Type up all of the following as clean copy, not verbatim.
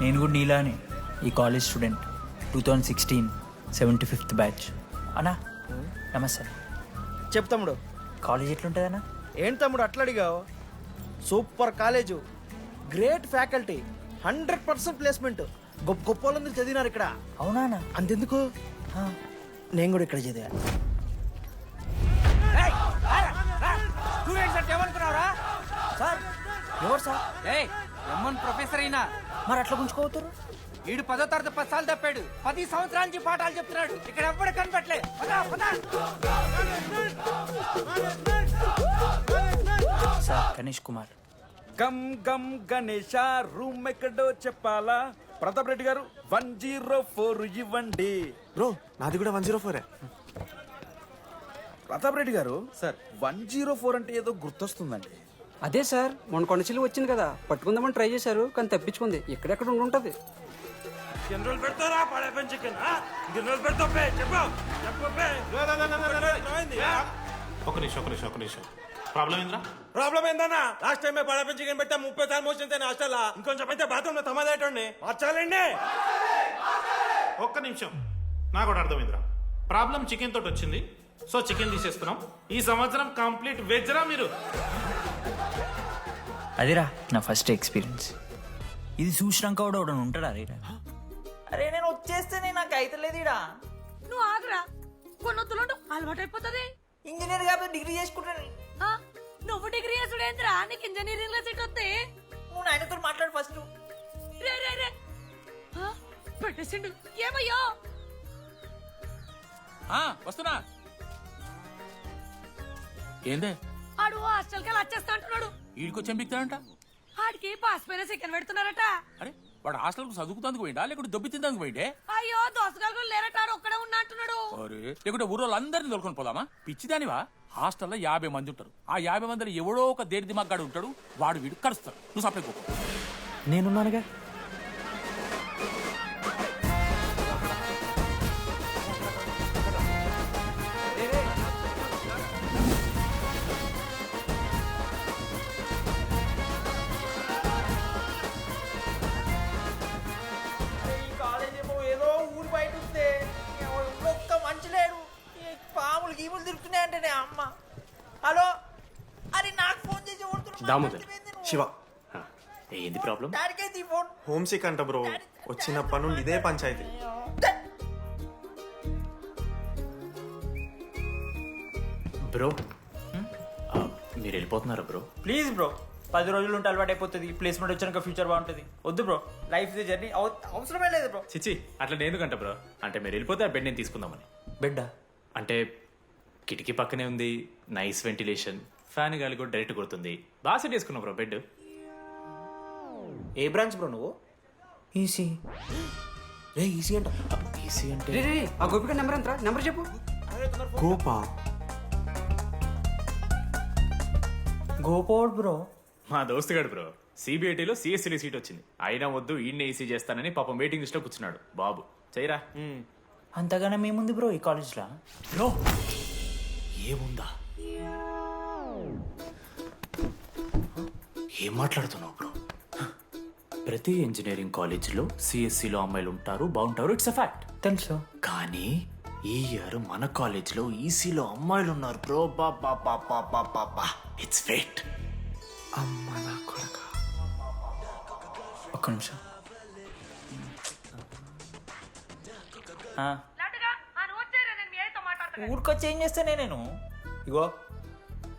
నేను కూడా నీలానే ఈ కాలేజ్ స్టూడెంట్ 2016 75th బ్యాచ్. అన్నా నమస్తే. చెప్పు తమ్ముడు. కాలేజ్ ఎట్లుంటుందన్నా? ఏంటి తమ్ముడు అట్లా అడిగావు? Super college, great faculty, 100% placement, గొప్ప గొప్ప వాళ్ళందరూ చదివినారు ఇక్కడ. అవునా అన్న? అంతెందుకు, నేను కూడా ఇక్కడ చదివా. సార్ ఎవరు సార్? ప్రొఫెసర్ అయినా మరి అట్లా గుంజుకోవతారు? వీడు 10వ తరగతి 10 సార్లు తప్పాడు, 10 సంవత్సరాల నుంచి పాఠాలు చెప్తున్నాడు. ఇక్కడ ఎవ్వడు కనపట్లే. సార్ గణేష్ కుమార్. గమ్ గమ్ గణేష రూమ్ ఎక్కడో చెప్పాలా? ప్రతాప్ రెడ్డి గారు 104 ఇవ్వండి. బ్రో నాది కూడా 104. ప్రతాప్ రెడ్డి గారు సార్ 104 అంటే ఏదో గుర్తొస్తుందండి. అదే సార్, మొన్న కొండచిల్లు వచ్చింది కదా, పట్టుకుందామని ట్రై చేశారు కానీ తప్పించుకుంది. ఎక్కడెక్కడ ఉండుంటది. ఒక నిమిషం ప్రాబ్లం ఏంద్రా? ప్రాబ్లం ఏందన్నా? లాస్ట్ టైం పడపం చికెన్ పెట్టా 30 సార్లు మోసింది హాస్టల్. ఇంకొంచెం అయితే బాత్రూమ్ లో తమాదేటండి మార్చాలండి. ఒక్క నిమిషం, నాకు కూడా అర్థమైందిరా. ప్రాబ్లం చికెన్ తోటి వచ్చింది, సో చికెన్ తీసేస్తున్నాం. ఈ సంవత్సరం కంప్లీట్ వెజ్ రా మీరు. అదిరా నా ఫస్ట్ ఎక్స్పీరియన్స్. ఇది చూసినాక కూడా ఒకడు ఉంటాడా రే? అరే నేను వచ్చేస్తేనే నాకు అయితలేదు ఇడా. నువ్వు ఆగరా, కొన్నొత్తులు అలవాటు అయిపోతుంది. ఇంజనీర్ కాబట్టి డిగ్రీ చేసుకుంటాను. నువ్వు డిగ్రీ చేసుడేంద్రా, నీకు ఇంజనీరింగ్ లో సీట్ వస్తే. నువ్వు నాయనతో మాట్లాడు ఫస్ట్. రే రే రే పెట్టేసిండు. ఏమయ్యో వస్తున్నా. ఏందే ఆడు హాస్టల్ కి వచ్చేస్తా అంటున్నాడు. వీడికో చెంపిస్తాడంట. ఆడికి పాస్ పైన సెకండ్ పెడుతున్నారట. అరే వాడు హాస్టల్ కు చదువుకుతానికి పోయిండా లేకుంటే దొబ్బి తిందానికి పోయిండే? అయ్యో దోసగాళ్ళు లేరట, ఆడు ఒక్కడే ఉన్నా అంటున్నాడు. అరే లేకుంటే ఊరోళ్ళు అందరిని తోలుకొని పోదామా? పిచ్చిదానివా? హాస్టల్లో 50 మంది ఉంటారు. ఆ 50 మందిలో ఎవడో ఒక దేడి దిమాగ్గాడు ఉంటాడు, వాడు వీడు కలుస్తాడు. నువ్వు సప్లై పో. నేనున్నానుగా. ఈ కాలేజ్ ఏమో ఏదో ఊరు బయట ఉంటే ఒక్క మంచి లేడు. ఈ పాములు గీములు తిరుగుతున్నాయంటే అమ్మ. హలో, అది నాకు ఫోన్ చేసి దామోదర్, శివ. ఏంది ప్రాబ్లం? డాడీకైతే ఈ ఫోన్. హోమ్ సిక్ అంట బ్రో, వచ్చినప్పటి నుండి ఇదే పంచాయతీ. బ్రో మీరు వెళ్ళిపోతున్నారా బ్రో? ప్లీజ్ బ్రో, 10 రోజులు ఉంటే అలవాటు అయిపోతుంది. ప్లేస్మెంట్ వచ్చినాక ఫ్యూచర్ బాగుంటుంది. వద్దు బ్రో, లైఫ్ ఇస్ జర్నీ. అవసరమే లేదు బ్రో. చిచ్చి అట్లా ఎందుకంట బ్రో? అంటే మీరు వెళ్ళిపోతే ఆ బెడ్ నేను తీసుకుందామని. బిడ్డా అంటే కిటికీ పక్కనే ఉంది, నైస్ వెంటిలేషన్, ఫ్యాన్ గాలి కూడా డైరెక్ట్ కొడుతుంది. బాగా సెట్ చేసుకున్నావు బ్రో బెడ్. ఏ బ్రాంచ్ బ్రో నువ్వు? ఈసీ. రే ఈసీ అంట. ఈసీ అంటే రే రే, ఆ గోపిక నెంబర్ ఎంతరా? నెంబర్ చెప్పు. గోపా గోపోడ్ బ్రో. మా దోస్తుగాడు బ్రో, సిబిఐటీలో సిఎస్సీలో సీట్ వచ్చింది. అయినా వద్దు ఈయన్నే ఈసీ చేస్తానని పాపం వెయిటింగ్ లిస్ట్ లో కూర్చున్నాడు. బాబు చేయరా. అంతగానే మేముంది బ్రో ఈ కాలేజ్లో. బ్రో ఏముందా? ఏం మాట్లాడుతున్నావు బ్రో? ప్రతి ఇంజనీరింగ్ కాలేజీలో సిఎస్సిలో అమ్మాయిలు ఉంటారు, బాగుంటారు, ఇట్స్ అ ఫ్యాక్ట్. తెలుసు. కానీ ఈ ఇయర్ మన కాలేజీలో ఈసీలో అమ్మాయిలు ఉన్నారు బ్రో. Baba it's fate. అమ్మ నా కొడక. ఒక్క నిమిషం. ఊరికొచ్చి ఏం చేస్తానే నేను? ఇగో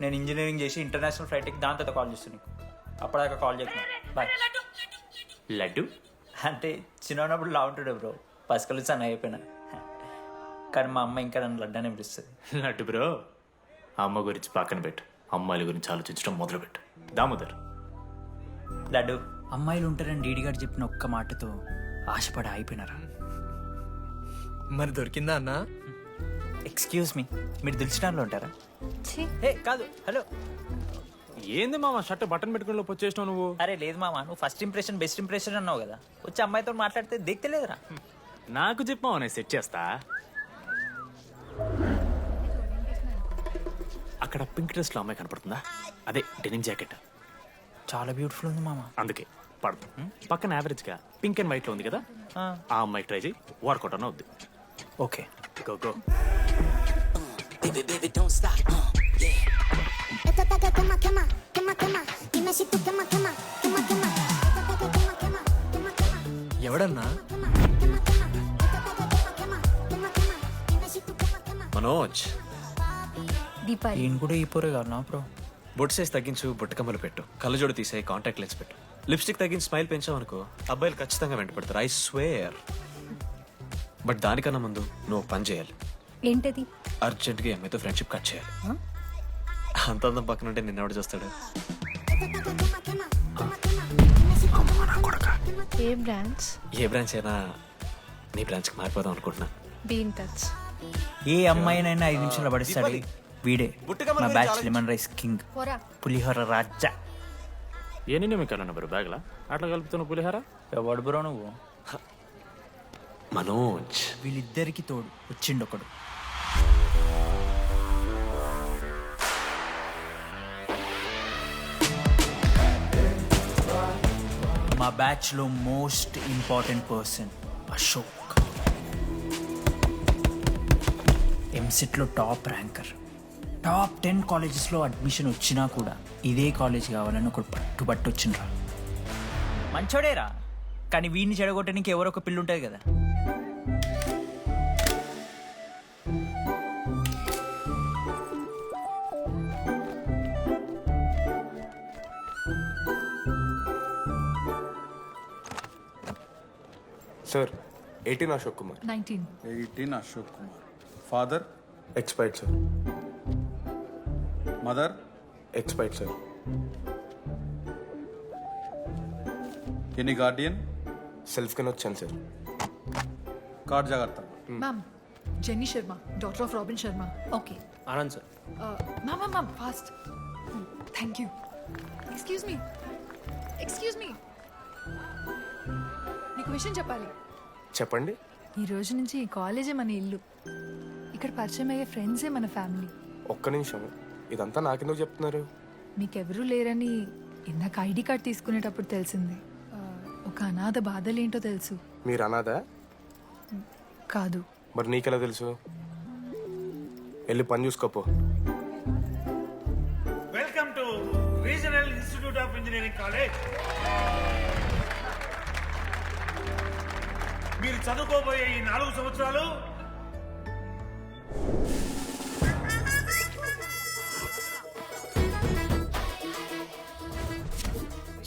నేను ఇంజనీరింగ్ చేసి ఇంటర్నేషనల్ ఫ్లైట్కి దాని తర్వాత కాల్ చేస్తాను నీకు. అప్పటిదాకా కాల్ చేయకు. బాయ్. లడ్డు అంటే చిన్నప్పుడు లా ఉంటాడు బ్రో, పసుకలు సన్న అయిపోయినా. కానీ మా అమ్మ ఇంకా నన్ను లడ్డానే పిలుస్తుంది. లడ్డు బ్రో, అమ్మ గురించి పక్కన పెట్టు, అమ్మాయిల గురించి ఆలోచించడం మొదలుపెట్టు. దామోదర్, లడ్డు అమ్మాయిలు ఉంటారని డీడీ గారు చెప్పిన ఒక్క మాటతో ఆశపడి అయిపోయినారా? మరి దొరికిందా అన్న? ఎక్స్క్యూజ్ మీ, మీరు దిల్చినాల్లో ఉంటారా? ఏ కాదు, హలో. ఏంది మామ షర్ట్ బటన్ పెట్టుకుని లోపు వచ్చేసినావు నువ్వు? అరే లేదు మామ, నువ్వు ఫస్ట్ ఇంప్రెషన్ బెస్ట్ ఇంప్రెషన్ అన్నావు కదా, వచ్చి అమ్మాయితో మాట్లాడితే దిక్కలేదురా. నాకు చెప్పావు, నేను సెట్ చేస్తా. అక్కడ పింక్ డ్రెస్ లో అమ్మాయి కనపడుతుందా? అదే డెనిమ్ జాకెట్. చాలా బ్యూటిఫుల్ ఉంది మామ. అందుకే పడదు పక్కన యావరేజ్ గా పింక్ అండ్ వైట్ లో ఉంది కదా ఆ అమ్మాయి ట్రై చేయి వర్కౌట్ అన్న అవుద్ది okay go go Esto está que quema, quema, quema, quema. Dime si tú quema, quema, quema, quema. Esto está que quema, quema, quema, quema. ఎవడన్నా Quema, quema, quema. Esto está que quema, quema, quema, quema. Dime si tú quema, quema. Manoj Deepali ఈయన కూడా ఈ పోరే కాదు నా bro. బొట్టు size తగ్గించు బుట్టకమ్మలు పెట్టు కళ్ళజోడు తీసే కాంటాక్ట్ లెన్స్ పెట్టు లిప్స్టిక్ తగ్గించి స్మైల్ పెంచావనుకో అబ్బాయిలు ఖచ్చితంగా వెంటపడతారు ఐ స్వేర్ బట్ దానికన్నా ముందు నువ్వు పని చేయాలి ఏంటది? అర్జెంట్గా ఎంఐతో ఫ్రెండ్షిప్ కట్ చేయాలి అంత అందం పక్కన ఉంటే నిన్నెవడు చూస్తాడు ఏ బ్రాండ్స్? ఏ బ్రాంచ్ అయినా నీ బ్రాంచ్కి మారిపోదాం అనుకుంటున్నా బీ ఇన్ టచ్. ఏ అమ్మాయినైనా 5 నిమిషాలు పడిస్తాడు వీడే. మా బ్యాచ్ లెమన్ రైస్ కింగ్, పోరా. పులిహోర రాజా. ఎన్ని మీకు బ్రో బ్యాగ్లా అట్లా కలుపుతున్న పులిహార ఎవడు బ్రో నువ్వు? మనోజ్ వీళ్ళిద్దరికి తోడు వచ్చిండు ఒకడు. మా బ్యాచ్ లో most important person Ashok. EAMCET లో టాప్ ర్యాంకర్. టాప్ 10 కాలేజెస్లో అడ్మిషన్ వచ్చినా కూడా ఇదే కాలేజ్ కావాలని ఒకడు పట్టుబట్టు వచ్చిండ్రా. మంచోడేరా, కానీ వీడిని చెడగొట్టడానికి ఎవరో ఒక పిల్లు ఉంటుంది కదా. Sir 18 Ashok Kumar 19. Ashok Kumar. Father expired sir. Mother expired sir. Any Guardian self కింద వచ్చాను సార్. కార్డ్ జాగ్రత్త. Ma'am, Jenny Sharma, daughter of Robin Sharma. Okay. Anand sir Ma'am, fast. Thank you. Excuse me. నీకు విషయం చెప్పాలి. చెప్పండి. ఈ రోజు నుంచి ఈ కాలేజే మన ఇల్లు. ఇక్కడ పరిచయం అయ్యే ఫ్రెండ్సే మన ఫ్యామిలీ. ఒక్క నిమిషం, ఇదంతా నాకెందుకు చెప్తున్నారు? మీకెవరూ లేరని ఇందాక ఐడి కార్డ్ తీసుకునేటప్పుడు తెలిసింది. ఒక అనాథ బాధలేంటో తెలుసు. మీరు అనాదా? కాదు. మరి నీకెలా తెలుసు? వెళ్ళి పని చూసుకోపో. Welcome to regional institute of engineering college. మీరు చదువుకోబోయే ఈ 4 సంవత్సరాలు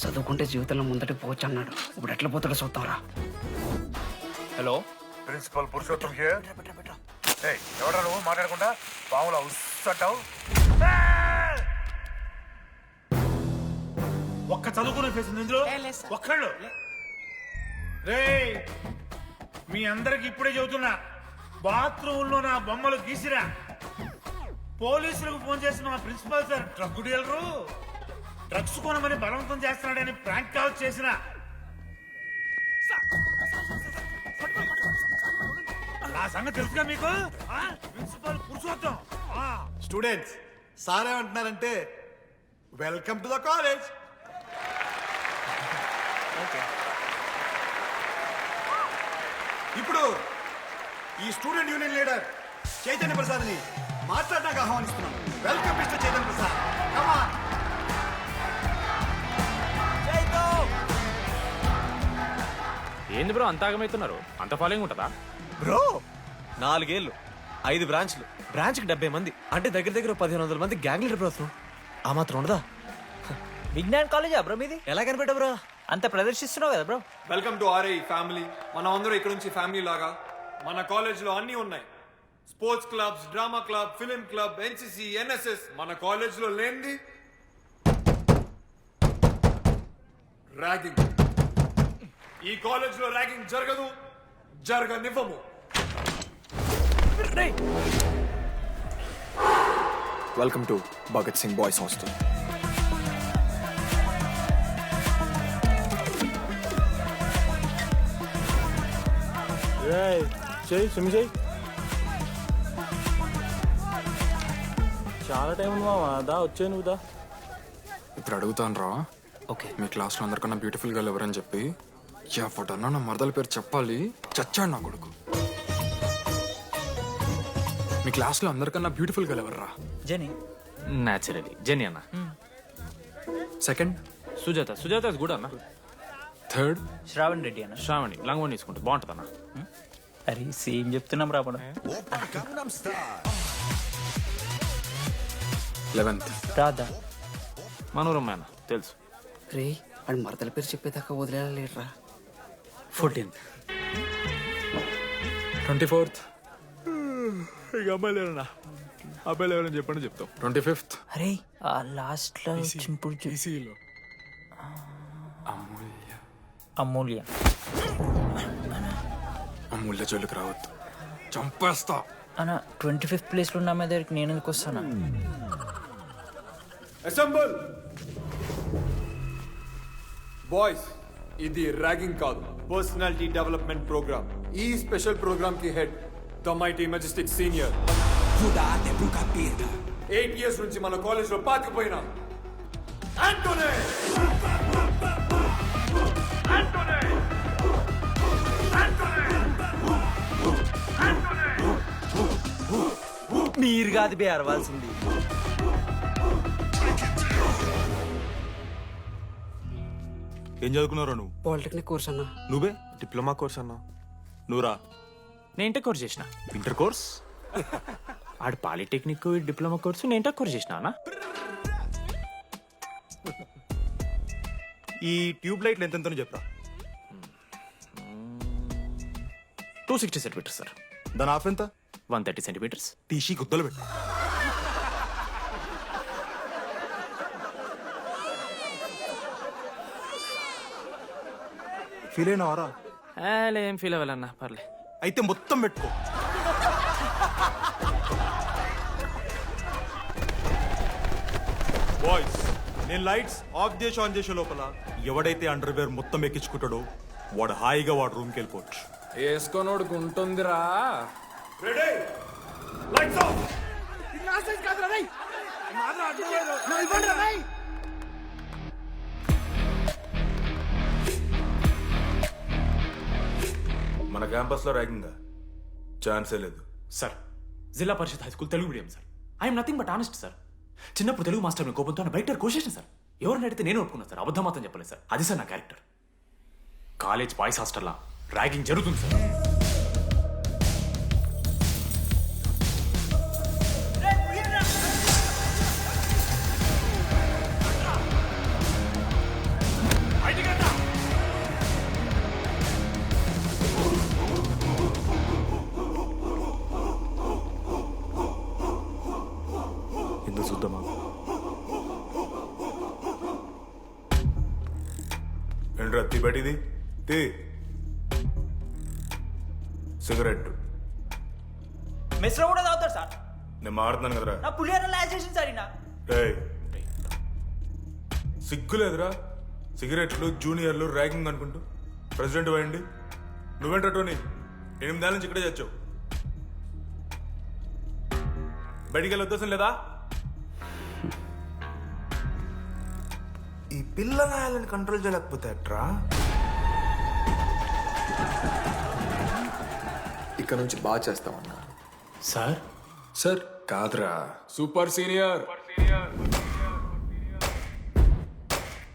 చదువుకుంటే జీవితంలో ముందటికి పోవచ్చు అన్నాడు. ఇప్పుడు ఎట్లా పోతాడో చూద్దాంరా. Hello, principal Purushottam here. ఎవరా నువ్వు మాట్లాడకుండా పాములా ఉస్సంటావు? ఒక్క చదువుకునే ఫేస్ ఉంది ఇందులో ఒక్కళ్ళు. రేయ్, మీ అందరికి ఇప్పుడే చెబుతున్నా, బాత్రూంలో నా బొమ్మలు గీసిరా. పోలీసులకు ఫోన్ చేసిన మా principal sir drug dealer drugs కొనమని బలవంతం చేస్తున్నాడని ప్రాంక్ కాల్ చేసిన. ఆ సంగతి తెలుసుగా మీకు? ప్రిన్సిపల్ పురుషోత్తం. స్టూడెంట్స్, సార్ ఏమంటున్నారంటే వెల్కమ్ టు ద కాలేజ్. ఇప్పుడు ఈ స్టూడెంట్ యూనియన్ లీడర్ చైతన్య ప్రసాద్ని మాట్లాడడానికి ఆహ్వానిస్తున్నాను. Welcome mister Chaitanya Prasad. Come on. ఏంది బ్రో అంత ఆగమవుతున్నారు? అంత ఫాలోయింగ్ ఉంటుందా బ్రో? 4 ఏళ్ళు, 5 బ్రాంచ్లు, బ్రాంచ్కి 70 మంది, అంటే దగ్గర దగ్గర 1500 మంది గ్యాంగ్ లీడర్ బ్రో. ఆ మాత్రం ఉండదా? విజ్ఞాన్ కాలేజా బ్రో మీది? ఎలా కనిపెట్టా బ్రో? అంత ప్రదర్శిస్తున్నావు కదా bro. Welcome to RI family. మనం అందరూ ఇక్కడ నుంచి ఫ్యామిలీ లాగా. మన కాలేజ్లో అన్నీ ఉన్నాయి. Sports clubs, drama club, film club, NCC, NSS. మన కాలేజ్లో లేనిది ర్యాగింగ్. ఈ కాలేజ్లో ర్యాగింగ్ జరగదు, జరగనివ్వము. Welcome to Bhagat Singh boys hostel. చాలా టైం ఉంది మామా. దా వచ్చే నువ్వు దా. ఇప్పుడు అడుగుతాను రా, ఓకే. మీ క్లాస్లో అందరికన్నా బ్యూటిఫుల్ గర్ల్ ఎవరని చెప్పి ఎవడన్నా నా మరదల పేరు చెప్పాలి, చచ్చాడు నా కొడుకు. మీ క్లాస్లో అందరికన్నా బ్యూటిఫుల్ గర్ల్ ఎవర్రా? జని. న్యాచురలీ జెనీ అన్న. సెకండ్ సుజాత. సుజాత గుడ్ అన్న. థర్డ్ శ్రావణ్ రెడ్డి అన్న. శ్రావణి లంగోని తీసుకుంటుంది, బాగుంటుంది అన్న. అరే సేమ్ చెప్తున్నాం రా మనం. 11th రాధా. మనోరమ్మ అన్న తెలుసు. రే వాడు మరదల పేరు చెప్పేదాకా వదిలేలా లేడురా. 14th 24th ఇక అమ్మాయిలు ఎవరన్నా, అబ్బాయిలు ఎవరైనా చెప్పండి చెప్తాం. 25th అరే ఆ లాస్ట్ లో వచ్చినప్పుడు అమూల్య. అమూల్య జోలికి రావద్దు, చంపేస్తా. అన్న 25th ప్లేస్ లో ఉన్న అమ్మాయి దగ్గరికి నేను ఎందుకు వస్తానా? అసెంబుల్ బాయ్స్, ఇది ర్యాగింగ్ కాదు, పర్సనాలిటీ డెవలప్మెంట్ ప్రోగ్రామ్. ఈ స్పెషల్ ప్రోగ్రామ్ కి head the mighty Majestic senior. 8 years నుంచి మన కాలేజ్ లో పాతిపోయినా ఆంటోనీ. మీరు కాదు బే అరవాల్సింది. ఏం చదువుకున్నారా నువ్వు? పాలిటెక్నిక్ కోర్స్ అన్నా. నువ్వే డిప్లొమా కోర్స్ అన్నా. నువ్వురా? నేను ఇంటర్ కోర్స్ చేసిన. Inter course? ఆడు పాలిటెక్నిక్ డిప్లొమా కోర్సు, నేను ఇంటర్ కోర్స్ చేసిన అన్న. ఈ ట్యూబ్ లైట్లు ఎంతెంతనో చెప్పరా. 260 సెంటీమీటర్స్ సార్. దాని ఆఫ్ ఎంత? 130 సెంటీమీటర్స్. తీసి గుద్దలు పెట్టు. ఫీల్ అయినావారా? ఏం ఫీల్ అవ్వాలన్నా, పర్లే. అయితే మొత్తం పెట్టుకో. బాయ్స్, నేను లైట్స్ ఆఫ్ చేసి ఆన్ చేసే లోపల ఎవడైతే అండర్వేర్ మొత్తం ఎక్కించుకుంటాడో వాడు హాయిగా వాడు రూమ్కి వెళ్ళిపోవచ్చు. వేసుకోనోడుకు ఉంటుందిరా. Ready, lights off. మన క్యాంపస్ లో ర్యాగింగ్ ఛాన్సే లేదు sir, Zilla Parishad high school Telugu medium sir. I'm nothing but honest sir. చిన్నప్పుడు తెలుగు మాస్టర్ కోపంతో బయట కోసేసిన సార్. ఎవరిని అడిగితే నేను ఒప్పుకున్నా సార్, అబద్ధం మాత్రం చెప్పలేదు సార్. అది సార్ నా క్యారెక్టర్. కాలేజ్ బాయ్స్ హాస్టల్లా ర్యాగింగ్ జరుగుతుంది సార్. ఎందుకు చూద్దామా? ఏంట్రా తిబడిది? తే సిగరెట్. మెస్లో కూడా తాగుతాడు సార్. నేను మారుతున్నాను కదరా. నా పులిహోర లాస్ట్ చేసింది సార్ ఈయన. ఏయ్, సిగ్గులేదురా? సిగరెట్లు జూనియర్లు ర్యాగింగ్ అనుకుంటూ ప్రెసిడెంట్ పోయండి. నువ్వేంట్రా టోనీ, 8 ఏళ్ళ నుంచి ఇక్కడే చచ్చావు. బయటికి వెళ్ళే ఉద్దేశం లేదా? ఈ పిల్లగాయలను కంట్రోల్ చేయలేకపోతే అట్రా. ఇక్కడ నుంచి బాగా చేస్తామన్నా. సార్ సార్ కాదురా, సూపర్ సీనియర్.